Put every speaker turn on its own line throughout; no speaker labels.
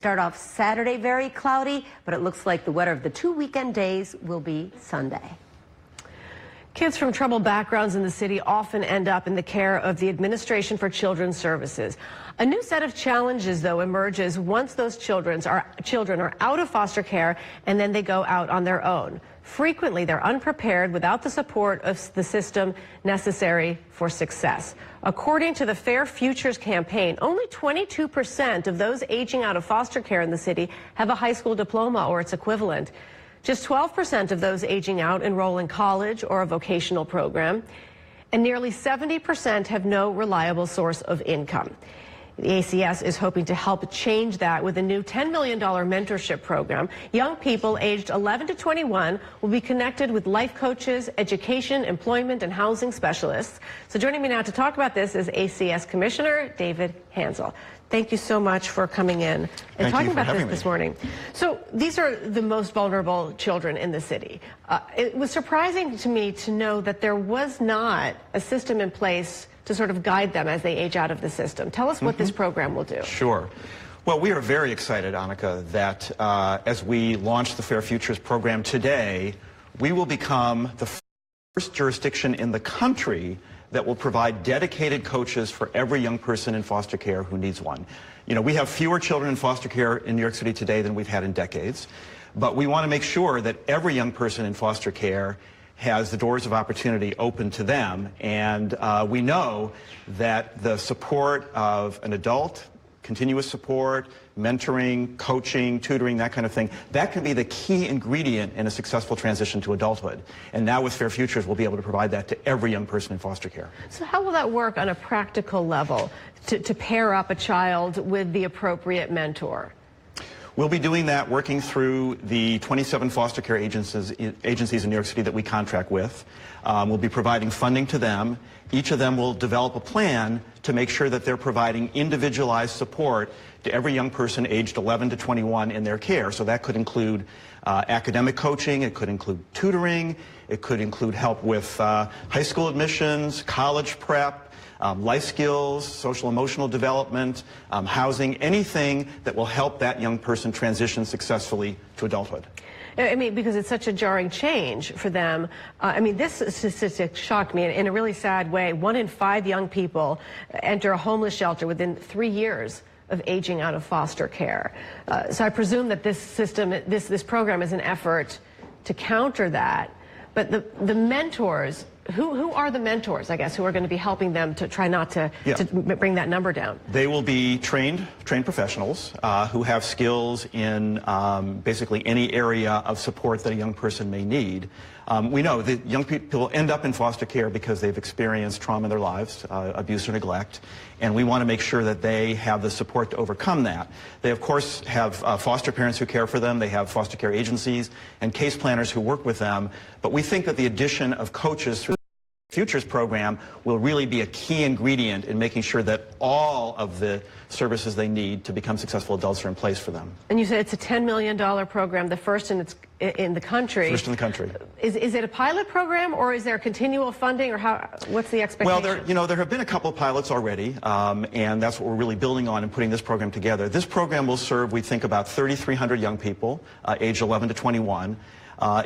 Start off Saturday very cloudy, but it looks like the wetter of the 2 weekend days will be Sunday.
Kids from troubled backgrounds in the city often end up in the care of the Administration for Children's Services. A new set of challenges, though, emerges once those children are out of foster care and then they go out on their own. Frequently, they're unprepared without the support of the system necessary for success. According to the Fair Futures campaign, only 22% of those aging out of foster care in the city have a high school diploma or its equivalent. Just 12% of those aging out enroll in college or a vocational program, and nearly 70% have no reliable source of income. The ACS is hoping to help change that with a new $10 million mentorship program. Young people aged 11 to 21 will be connected with life coaches, education, employment, and housing specialists. So joining me now to talk about this is ACS Commissioner David Hansel. Thank you so much for coming in and talking about this morning. So these are the most vulnerable children in the city. It was surprising to me to know that there was not a system in place to sort of guide them as they age out of the system. Tell us what this program will do.
Sure. Well, we are very excited, Annika, that as we launch the Fair Futures program today, we will become the first jurisdiction in the country that will provide dedicated coaches for every young person in foster care who needs one. You know, we have fewer children in foster care in New York City today than we've had in decades, but we want to make sure that every young person in foster care has the doors of opportunity open to them. And we know that the support of an adult, continuous support, mentoring, coaching, tutoring, that kind of thing, that can be the key ingredient in a successful transition to adulthood. And now with Fair Futures, we'll be able to provide that to every young person in foster care.
So how will that work on a practical level to pair up a child with the appropriate mentor?
We'll be doing that working through the 27 foster care agencies in New York City that we contract with. We'll be providing funding to them. Each of them will develop a plan to make sure that they're providing individualized support to every young person aged 11 to 21 in their care. So that could include academic coaching, it could include tutoring, it could include help with high school admissions, college prep, life skills, social emotional development, housing, anything that will help that young person transition successfully to adulthood.
I mean, because it's such a jarring change for them. I mean, this statistic shocked me in a really sad way. 1 in 5 young people enter a homeless shelter within 3 years of aging out of foster care. So I presume that this system, this program is an effort to counter that. But the mentors, who are the mentors, I guess, who are going to be helping them to try not to bring that number down?
They will be trained professionals who have skills in basically any area of support that a young person may need. We know that young people end up in foster care because they've experienced trauma in their lives, abuse or neglect, and we want to make sure that they have the support to overcome that. They, of course, have foster parents who care for them. They have foster care agencies and case planners who work with them, but we think that the addition of coaches through the Futures program will really be a key ingredient in making sure that all of the services they need to become successful adults are in place for them.
And you said it's a $10 million program, the first in the country.
First in the country.
Is it a pilot program, or is there continual funding, or what's the expectation?
Well, there have been a couple of pilots already, and that's what we're really building on in putting this program together. This program will serve, we think, about 3,300 young people, aged 11 to 21.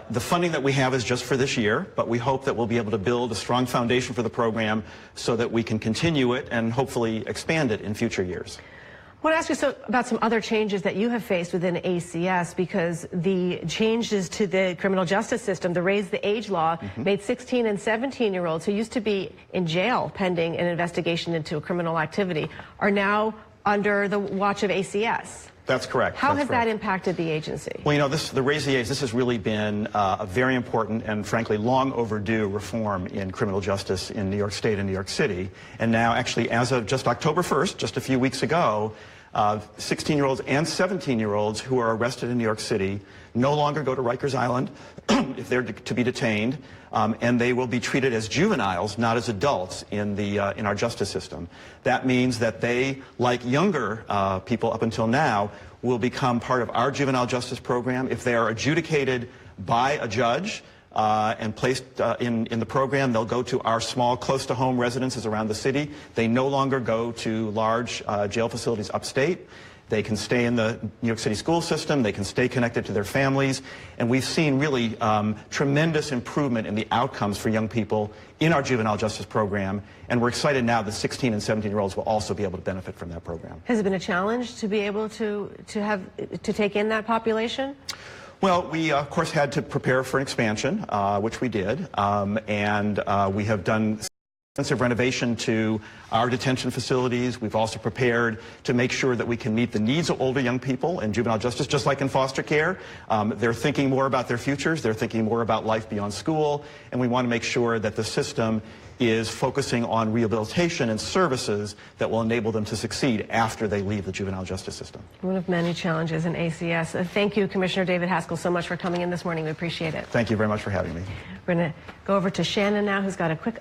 The funding that we have is just for this year, but we hope that we'll be able to build a strong foundation for the program so that we can continue it and hopefully expand it in future years.
I want to ask you about some other changes that you have faced within ACS, because the changes to the criminal justice system, the raise the age law, made 16 and 17-year-olds who used to be in jail pending an investigation into a criminal activity are now under the watch of ACS.
That's correct.
How has that impacted the agency?
Well, you know, the raise the age, this has really been a very important and frankly long overdue reform in criminal justice in New York State and New York City. And now, actually, as of just October 1st, just a few weeks ago, 16-year-olds and 17-year-olds who are arrested in New York City no longer go to Rikers Island if they're to be detained, and they will be treated as juveniles, not as adults in our justice system. That means that they, like younger people up until now, will become part of our juvenile justice program. If they are adjudicated by a judge, and placed in the program. They'll go to our small, close-to-home residences around the city. They no longer go to large jail facilities upstate. They can stay in the New York City school system, they can stay connected to their families, and we've seen really tremendous improvement in the outcomes for young people in our juvenile justice program, and we're excited now that 16 and 17-year-olds will also be able to benefit from that program.
Has it been a challenge to be able to take in that population?
Well, we, of course, had to prepare for an expansion, which we did, and we have done extensive renovation to our detention facilities. We've also prepared to make sure that we can meet the needs of older young people in juvenile justice, just like in foster care. They're thinking more about their futures. They're thinking more about life beyond school, and we want to make sure that the system is focusing on rehabilitation and services that will enable them to succeed after they leave the juvenile justice system.
One of many challenges in ACS. Thank you, Commissioner David Haskell, so much for coming in this morning. We appreciate it.
Thank you very much for having me.
We're going to go over to Shannon now, who's got a quick